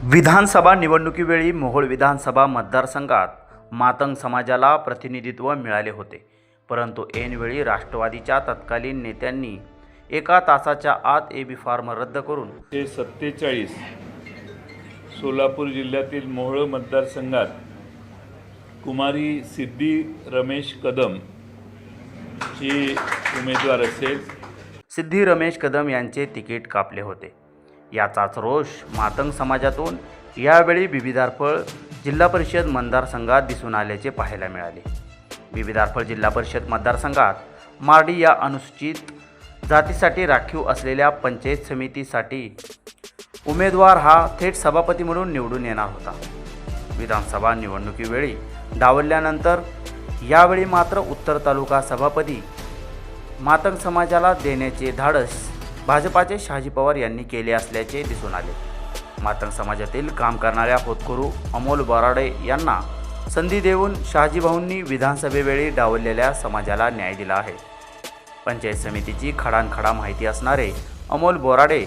विधानसभा निवडणुकीवेळी मोहोळ विधानसभा मतदारसंघात मातंग समाजाला प्रतिनिधित्व मिळाले होते, परंतु ऐनवेळी राष्ट्रवादीच्या तत्कालीन नेत्यांनी एका तासाच्या आत एबी फॉर्म रद्द करून 47 सोलापूर जिल्ह्यातील मोहोळ मतदारसंघात कुमारी सिद्धी रमेश कदम ची उमेदवार असेल। सिद्धी रमेश कदम यांचे तिकीट कापले होते। याचाच रोष मातंग समाजातून यावेळी बिबिदारफळ जिल्हा परिषद मतदारसंघात दिसून आल्याचे पाहायला मिळाले। बिबिदारफळ जिल्हा परिषद मतदारसंघात मार्डी या अनुसूचित जातीसाठी राखीव असलेल्या पंचायत समितीसाठी उमेदवार हा थेट सभापती म्हणून निवडून येणार होता। विधानसभा निवडणुकीवेळी डावलल्यानंतर यावेळी मात्र उत्तर तालुका सभापती मातंग समाजाला देण्याचे धाडस भाजपाचे शहाजी पवार यांनी केले असल्याचे दिसून आले। मातंग समाजातील काम करणाऱ्या होतकरू अमोल बोराडे यांना संधी देऊन शहाजीभाऊंनी विधानसभेवेळी डावललेल्या समाजाला न्याय दिला आहे। पंचायत समितीची खडानखडा माहिती असणारे अमोल बोराडे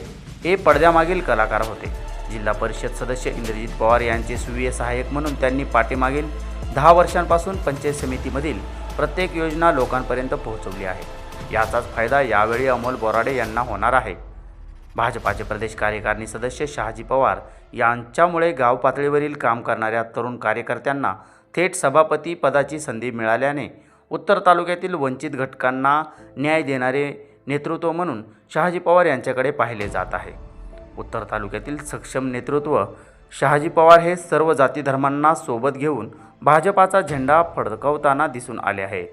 हे पडद्यामागील कलाकार होते। जिल्हा परिषद सदस्य इंद्रजित पवार यांचे सुविध सहाय्यक म्हणून त्यांनी पाठीमागील 10 वर्षांपासून पंचायत समितीमधील प्रत्येक योजना लोकांपर्यंत पोहोचवली आहे। याचाच फायदा यावेळी अमोल बोराडे यांना होणार आहे। भाजपाचे प्रदेश कार्यकारिणी सदस्य शहाजी पवार यांच्यामुळे गाव पातळीवरील काम करणाऱ्या तरुण कार्यकर्त्यांना थेट सभापती पदाची संधी मिळाल्याने उत्तर तालुक्यातील वंचित घटकांना न्याय देणारे नेतृत्व म्हणून शहाजी पवार यांच्याकडे पाहिले जात आहे। उत्तर तालुक्यातील सक्षम नेतृत्व शहाजी पवार हे सर्व जाती धर्मांना सोबत घेऊन भाजपाचा झेंडा फडकवताना दिसून आले आहेत।